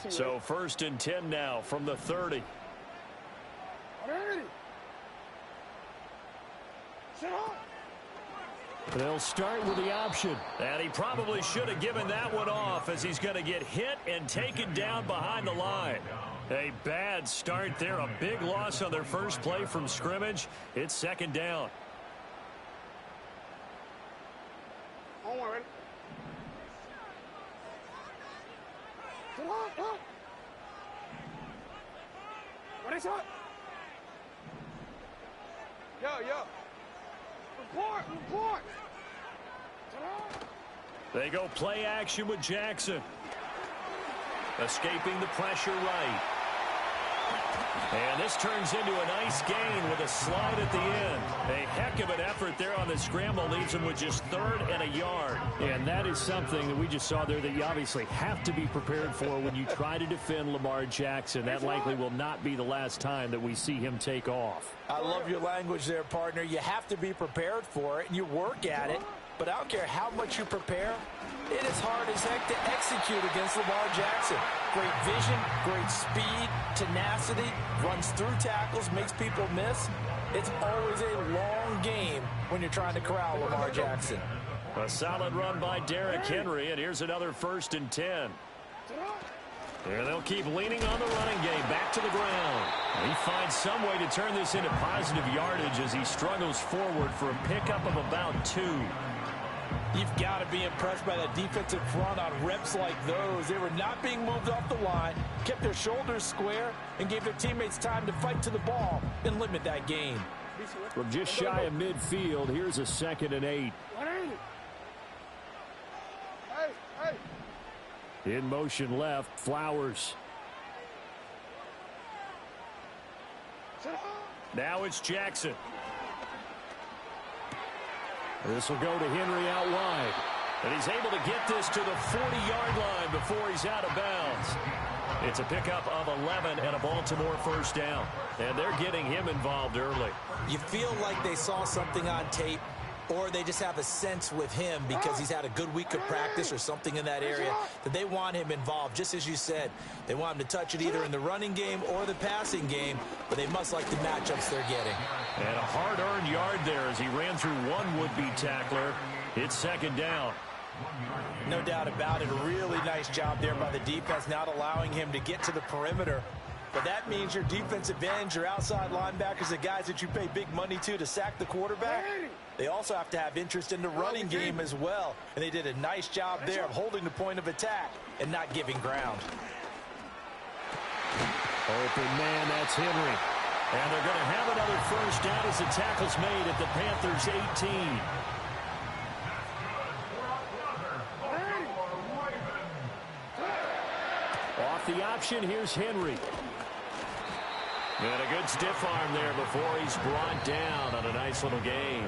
So 1st and 10 now from the 30. They'll start with the option. And he probably should have given that one off, as he's going to get hit and taken down behind the line. A bad start there. A big loss on their first play from scrimmage. It's 2nd down. What is up? Yo. Report. They go play action with Jackson. Escaping the pressure right. And this turns into a nice gain with a slide at the end. A heck of an effort there on the scramble. Leaves him with just 3rd and a yard. And that is something that we just saw there that you obviously have to be prepared for when you try to defend Lamar Jackson. That likely will not be the last time that we see him take off. I love your language there, partner. You have to be prepared for it, and you work at it. But I don't care how much you prepare, it is hard as heck to execute against Lamar Jackson. Great vision, great speed, tenacity, runs through tackles, makes people miss. It's always a long game when you're trying to corral Lamar Jackson. A solid run by Derrick Henry, and here's another 1st and 10. And they'll keep leaning on the running game, back to the ground. He finds some way to turn this into positive yardage as he struggles forward for a pickup of about 2. You've got to be impressed by that defensive front on reps like those. They were not being moved off the line, kept their shoulders square, and gave their teammates time to fight to the ball and limit that gain. From just shy of midfield, here's a 2nd and 8. In motion left, Flowers. Now it's Jackson. This will go to Henry out wide. And he's able to get this to the 40-yard line before he's out of bounds. It's a pickup of 11 and a Baltimore 1st down. And they're getting him involved early. You feel like they saw something on tape, or they just have a sense with him because he's had a good week of practice or something in that area that they want him involved. Just as you said, they want him to touch it either in the running game or the passing game, but they must like the matchups they're getting. And a hard-earned yard there as he ran through one would-be tackler. It's 2nd down. No doubt about it. A really nice job there by the defense, not allowing him to get to the perimeter. But that means your defensive ends, your outside linebackers, the guys that you pay big money to sack the quarterback, they also have to have interest in the running game as well. And they did a nice job there of holding the point of attack and not giving ground. Open man, that's Henry. And they're going to have another 1st down as the tackle's made at the Panthers' 18. Off the option, here's Henry. And a good stiff arm there before he's brought down on a nice little gain.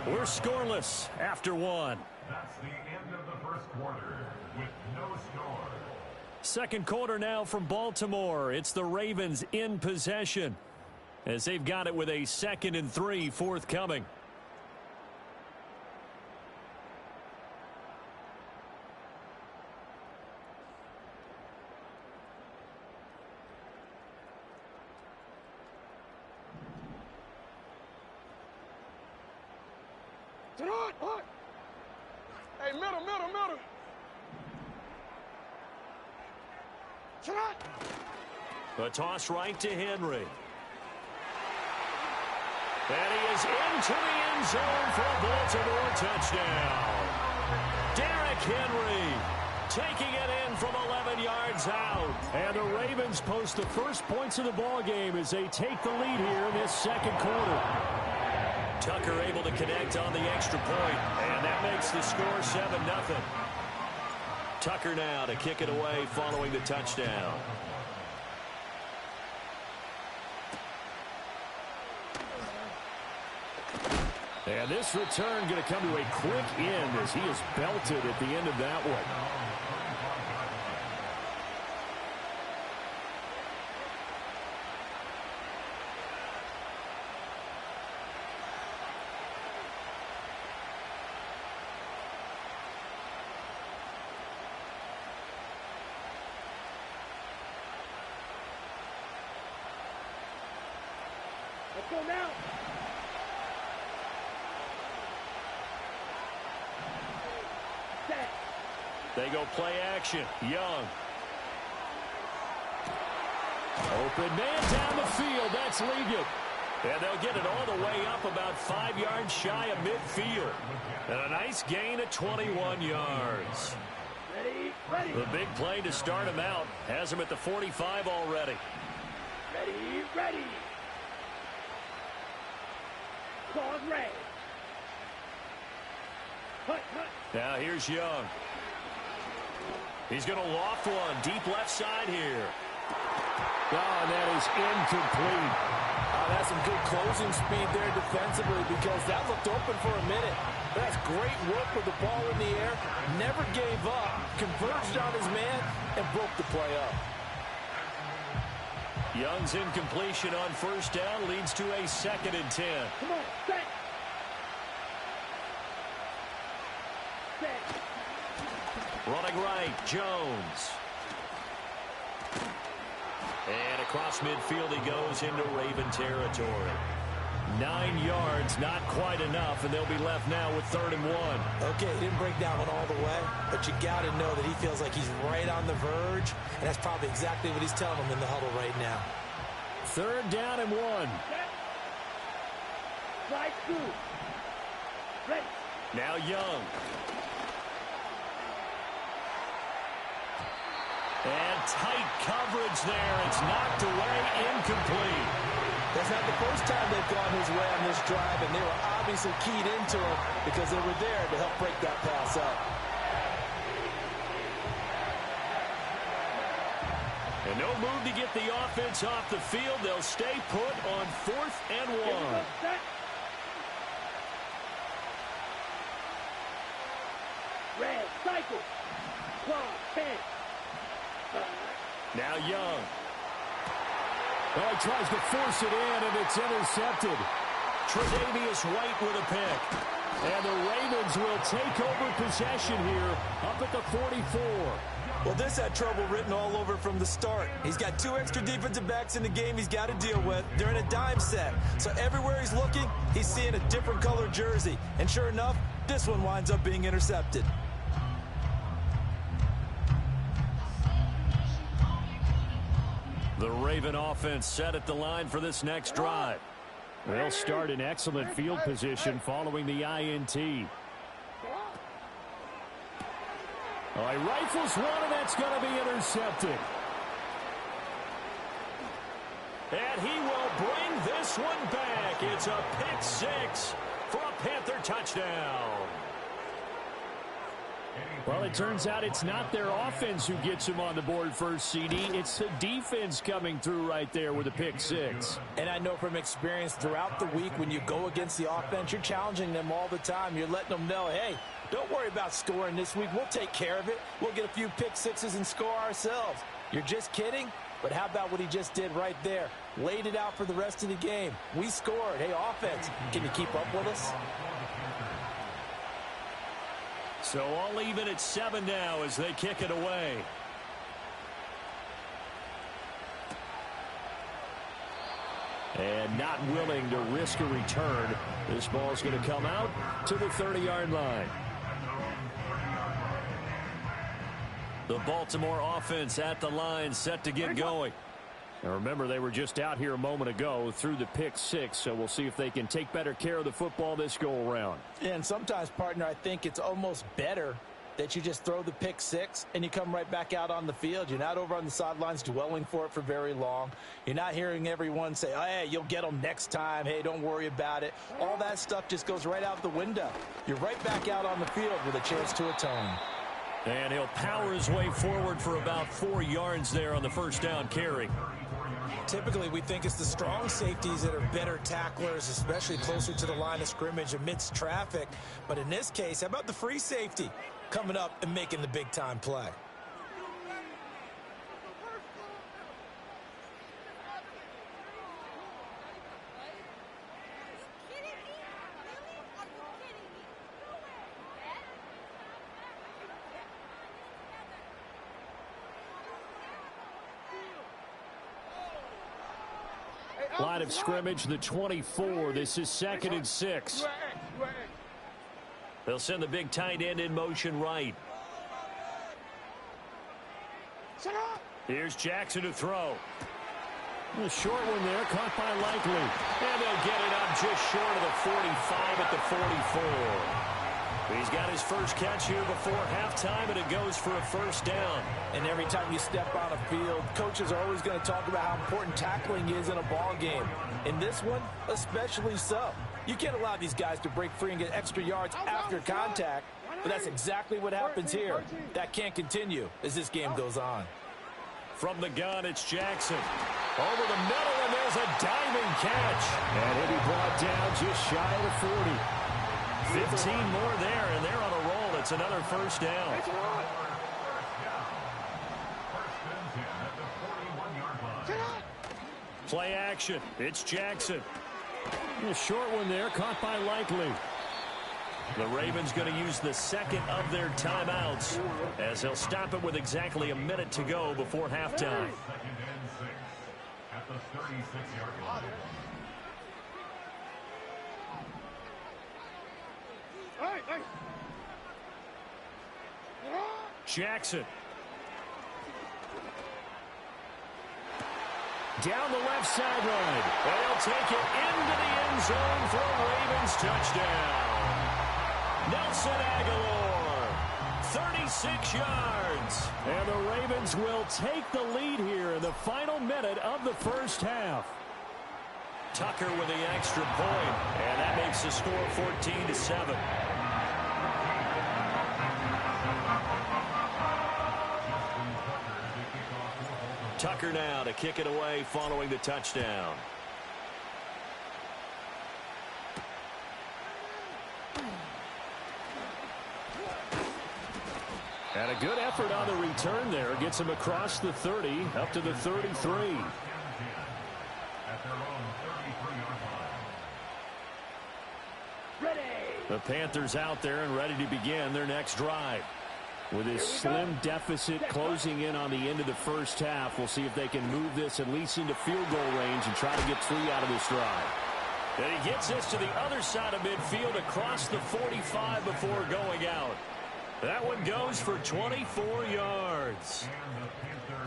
We're scoreless after 1. That's the end of the 1st quarter with no score. 2nd quarter now from Baltimore. It's the Ravens in possession as they've got it with a 2nd and 3 forthcoming. Hey, middle. A toss right to Henry. And he is into the end zone for a Baltimore touchdown. Derrick Henry taking it in from 11 yards out. And the Ravens post the first points of the ball game as they take the lead here in this 2nd quarter. Tucker able to connect on the extra point, and that makes the score 7-0. Tucker now to kick it away following the touchdown. And this return going to come to a quick end as he is belted at the end of that one. Let's go now. Set. They go play action. Young. Open man down the field. That's Ligon. And they'll get it all the way up about 5 yards shy of midfield. And a nice gain of 21 yards. Ready, ready. The big play to start him out. Has him at the 45 already. Ready, ready. Claws ready. Hut, hut. Now here's Young. He's going to loft one. Deep left side here. Oh, and that is incomplete. That's some good closing speed there defensively because that looked open for a minute. That's great work with the ball in the air. Never gave up. Converged on his man and broke the play up. Young's incompletion on first down leads to a 2nd and 10. Come on, set. Set. Running right, Jones. And across midfield he goes into Raven territory. 9 yards, not quite enough, and they'll be left now with 3rd and 1. Okay, he didn't break that one all the way, but you got to know that he feels like he's right on the verge, and that's probably exactly what he's telling them in the huddle right now. 3rd down and 1. Set. Slide through. Ready. Now Young. And tight coverage there. It's knocked away, incomplete. That's not the first time they've gone his way on this drive, and they were obviously keyed into it because they were there to help break that pass up. And no move to get the offense off the field. They'll stay put on 4th and 1. Here we go, set. Red, cycle. Claw, 10. Now Young. Oh, he tries to force it in, and it's intercepted. Tre'Davious White with a pick. And the Ravens will take over possession here up at the 44. Well, this had trouble written all over from the start. He's got 2 extra defensive backs in the game he's got to deal with. They're in a dime set. So everywhere he's looking, he's seeing a different color jersey. And sure enough, this one winds up being intercepted. The Raven offense set at the line for this next drive. They'll start in excellent field position following the INT. Oh, he rifles one, and that's going to be intercepted. And he will bring this one back. It's a pick 6 for a Panther touchdown. Well, it turns out it's not their offense who gets him on the board first, CD. It's the defense coming through right there with a pick 6. And I know from experience throughout the week when you go against the offense, you're challenging them all the time. You're letting them know, hey, don't worry about scoring this week. We'll take care of it. We'll get a few pick 6s and score ourselves. You're just kidding? But how about what he just did right there? Laid it out for the rest of the game. We scored. Hey, offense, can you keep up with us? So all even at 7 now as they kick it away. And not willing to risk a return. This ball's going to come out to the 30-yard line. The Baltimore offense at the line, set to get going. Now remember, they were just out here a moment ago through the pick 6, so we'll see if they can take better care of the football this go-around. And sometimes, partner, I think it's almost better that you just throw the pick 6 and you come right back out on the field. You're not over on the sidelines dwelling for it for very long. You're not hearing everyone say, oh, hey, you'll get them next time. Hey, don't worry about it. All that stuff just goes right out the window. You're right back out on the field with a chance to atone. And he'll power his way forward for about 4 yards there on the first down carry. Typically, we think it's the strong safeties that are better tacklers, especially closer to the line of scrimmage amidst traffic. But in this case, how about the free safety coming up and making the big-time play? Line of scrimmage, the 24. This is 2nd and 6. They'll send the big tight end in motion right. Here's Jackson to throw. A short one there, caught by Likely. And they'll get it up just short of the 45 at the 44. He's got his first catch here before halftime, and it goes for a first down. And every time you step on a field, coaches are always going to talk about how important tackling is in a ball game. In this one, especially so. You can't allow these guys to break free and get extra yards after contact, but that's exactly what happens here. That can't continue as this game goes on. From the gun, it's Jackson. Over the middle, and there's a diving catch. And he'll be brought down just shy of the 40. 15 more there, and they're on a roll. It's another first down. Play action. It's Jackson. A short one there, caught by Likely. The Ravens going to use the second of their timeouts as they'll stop it with exactly a minute to go before halftime. 2nd and 6 at the 36-yard line. Jackson. Down the left sideline. They'll take it into the end zone for a Ravens touchdown. Nelson Aguilar, 36 yards. And the Ravens will take the lead here in the final minute of the first half. Tucker with the extra point, and that makes the score 14-7. Tucker now to kick it away following the touchdown. And a good effort on the return there. Gets him across the 30, up to the 33. At their own 33-yard line. The Panthers out there and ready to begin their next drive. With his slim deficit closing in on the end of the first half, we'll see if they can move this at least into field goal range and try to get 3 out of this drive. And he gets this to the other side of midfield across the 45 before going out. That one goes for 24 yards.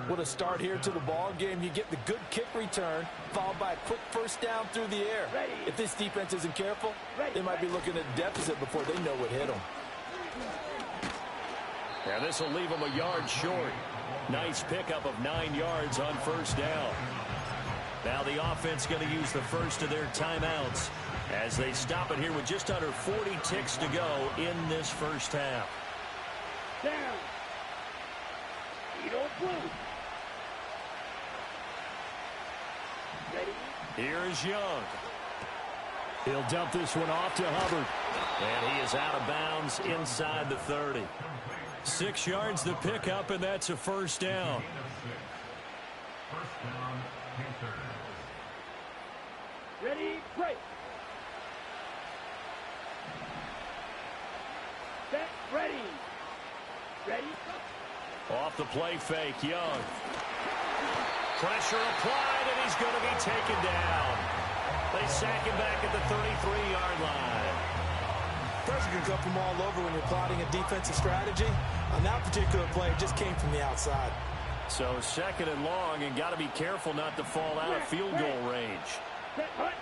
What a start here to the ball game. You get the good kick return, followed by a quick first down through the air. If this defense isn't careful, they might be looking at a deficit before they know what hit them. And this will leave them a yard short. Nice pickup of 9 yards on first down. Now the offense going to use the first of their timeouts as they stop it here with just under 40 ticks to go in this first half. Down. Edo blue. Ready? Here is Young. He'll dump this one off to Hubbard. And he is out of bounds inside the 30. 6 yards the pickup, and that's a first down. First down, Panthers. Ready? Break. Set. Ready. Ready? Off the play fake, Young. Pressure applied, and he's going to be taken down. They sack him back at the 33-yard line. Pressure can come from all over when you're plotting a defensive strategy. On that particular play, it just came from the outside. So 2nd and long, and got to be careful not to fall out of field goal range. Set. Hut.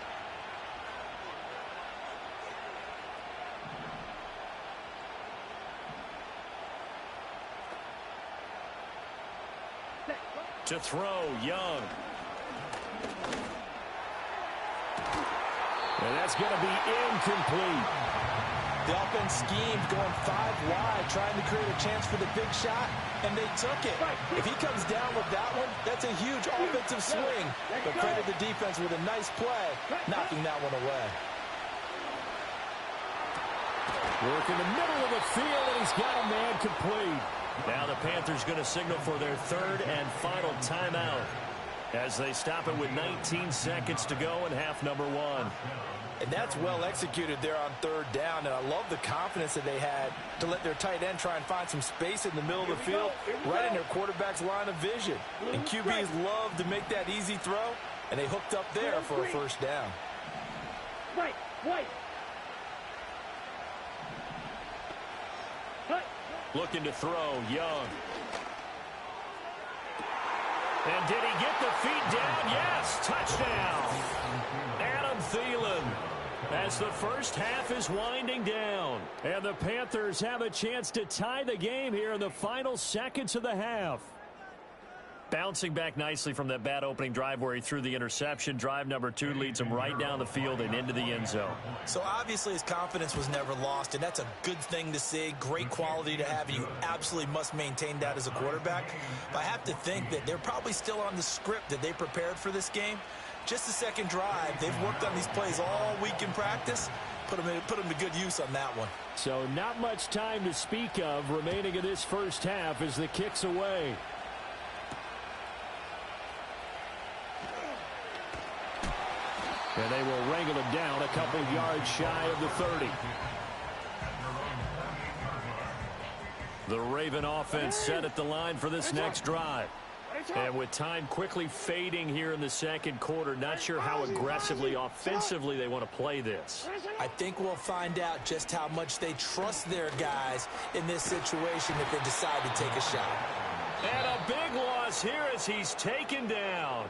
Set. To throw, Young. And that's going to be incomplete. The offense schemed going 5 wide, trying to create a chance for the big shot, and they took it. If he comes down with that one, that's a huge offensive swing. But credit the defense with a nice play, knocking that one away. Work in the middle of the field, and he's got a man complete. Now the Panthers going to signal for their 3rd and final timeout as they stop it with 19 seconds to go in half number 1. And that's well executed there on 3rd down, and I love the confidence that they had to let their tight end try and find some space in the middle of the field, right in their quarterback's line of vision. And QBs love to make that easy throw And they hooked up there for a first down. Right. Looking to throw, Young. And did he get the feet down? Yes, touchdown. Adam Thielen. As the first half is winding down. And the Panthers have a chance to tie the game here in the final seconds of the half. Bouncing back nicely from that bad opening drive where he threw the interception. Drive number 2 leads him right down the field and into the end zone. So obviously his confidence was never lost, and that's a good thing to see. Great quality to have, and you absolutely must maintain that as a quarterback. But I have to think that they're probably still on the script that they prepared for this game. Just the second drive. They've worked on these plays all week in practice. Put them to good use on that one. So not much time to speak of remaining in this first half as the kick's away. And they will wrangle him down a couple yards shy of the 30. The Raven offense set at the line for this next drive. And with time quickly fading here in the second quarter, not sure how aggressively, offensively they want to play this. I think we'll find out just how much they trust their guys in this situation if they decide to take a shot. And a big loss here as he's taken down.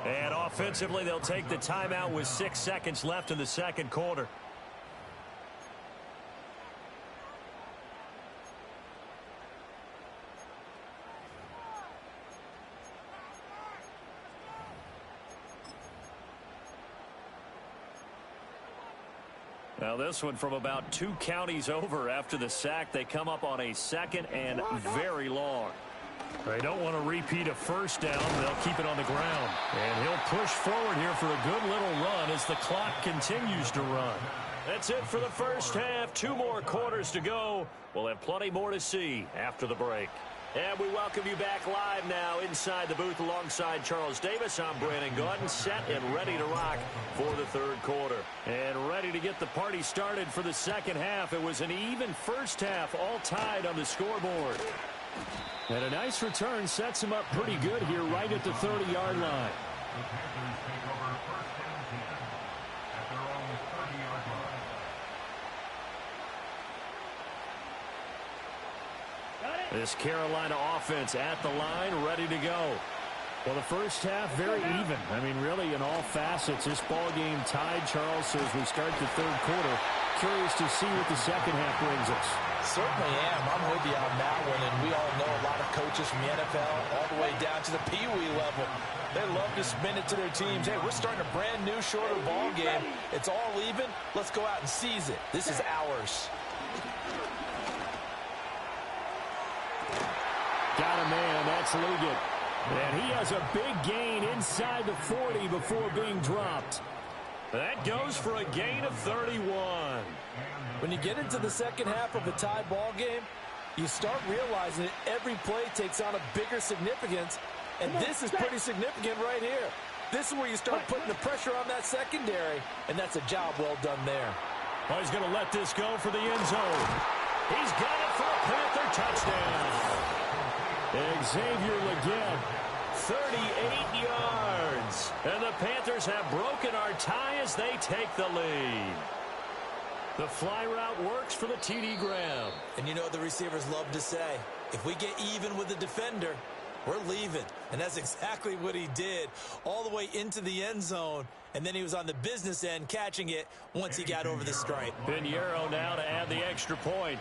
And offensively, they'll take the timeout with 6 seconds left in the second quarter. Now this one from about 2 counties over after the sack. They come up on a 2nd and very long. They don't want to repeat a first down. They'll keep it on the ground. And he'll push forward here for a good little run as the clock continues to run. That's it for the first half. 2 more quarters to go. We'll have plenty more to see after the break. And we welcome you back live now inside the booth alongside Charles Davis. I'm Brandon Gaudin, set and ready to rock for the third quarter. And ready to get the party started for the second half. It was an even first half, all tied on the scoreboard. And a nice return sets him up pretty good here right at the 30-yard line. This Carolina offense at the line, ready to go. Well, the first half, very even. I mean, really, in all facets, this ball game tied, Charles. So as we start the third quarter, curious to see what the second half brings us. Certainly am. I'm with you on that one, and we all know a lot of coaches from the NFL all the way down to the Pee-wee level. They love to spin it to their teams. Hey, we're starting a brand new, shorter ball game. It's all even. Let's go out and seize it. This is ours. Got a man. That's Ligon. And he has a big gain inside the 40 before being dropped. That goes for a gain of 31. When you get into the second half of a tie ball game, you start realizing that every play takes on a bigger significance, and this is pretty significant right here. This is where you start putting the pressure on that secondary, and that's a job well done there. Oh, he's going to let this go for the end zone. He's got it for a Panther touchdown. Xavier Legette, 38 yards. And the Panthers have broken our tie as they take the lead. The fly route works for the TD grab. And you know the receivers love to say, if we get even with the defender, we're leaving. And that's exactly what he did all the way into the end zone. And then he was on the business end catching it once he got over the stripe. Pinheiro now to add the extra point.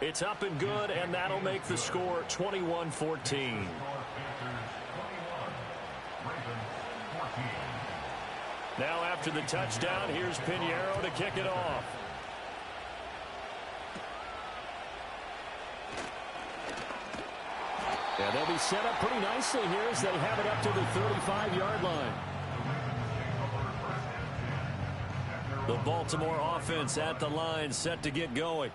It's up and good, and that'll make the score 21-14. Now after the touchdown, here's Pinheiro to kick it off. Yeah, they'll be set up pretty nicely here as they have it up to the 35-yard line. The Baltimore offense at the line, set to get going.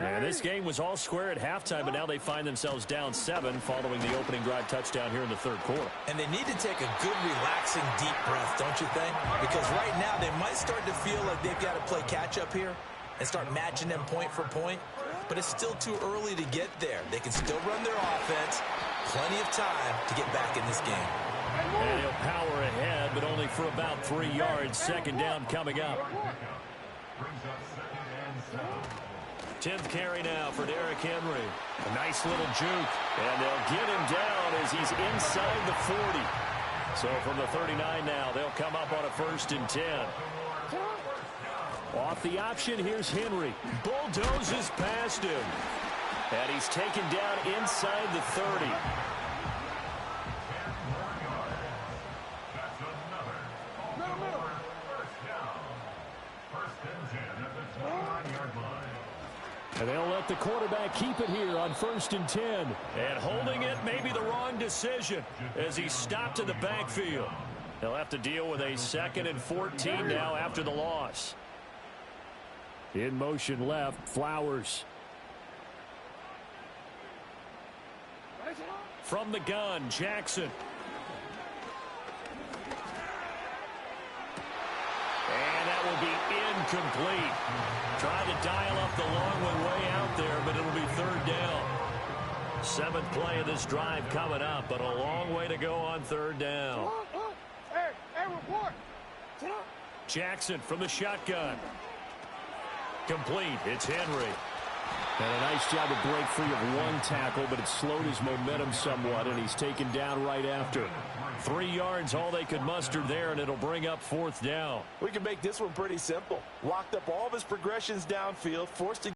And this game was all square at halftime, but now they find themselves down 7 following the opening drive touchdown here in the third quarter. And they need to take a good, relaxing, deep breath, don't you think? Because right now they might start to feel like they've got to play catch-up here and start matching them point for point. But it's still too early to get there. They can still run their offense, plenty of time to get back in this game. And he'll power ahead, but only for about 3 yards. Second down coming up. Brings up 2nd and 7. 10th carry now for Derrick Henry. A nice little juke. And they'll get him down as he's inside the 40. So from the 39 now, they'll come up on a 1st and 10. Off the option, here's Henry. Bulldozes past him. And he's taken down inside the 30. That's another. First down. 1st and 10 at the 29-yard line. And they'll let the quarterback keep it here on 1st and 10. And holding it may be the wrong decision as he stopped in the backfield. They'll have to deal with a 2nd and 14 now after the loss. In motion left, Flowers. From the gun, Jackson. And that will be incomplete. Tried to dial up the long one way out there, but it'll be 3rd down. 7th play of this drive coming up, but a long way to go on 3rd down. Jackson from the shotgun. Complete. It's Henry. And a nice job to break free of one tackle, but it slowed his momentum somewhat, and he's taken down right after. 3 yards, all they could muster there, and it'll bring up 4th down. We can make this one pretty simple. Locked up all of his progressions downfield, forced to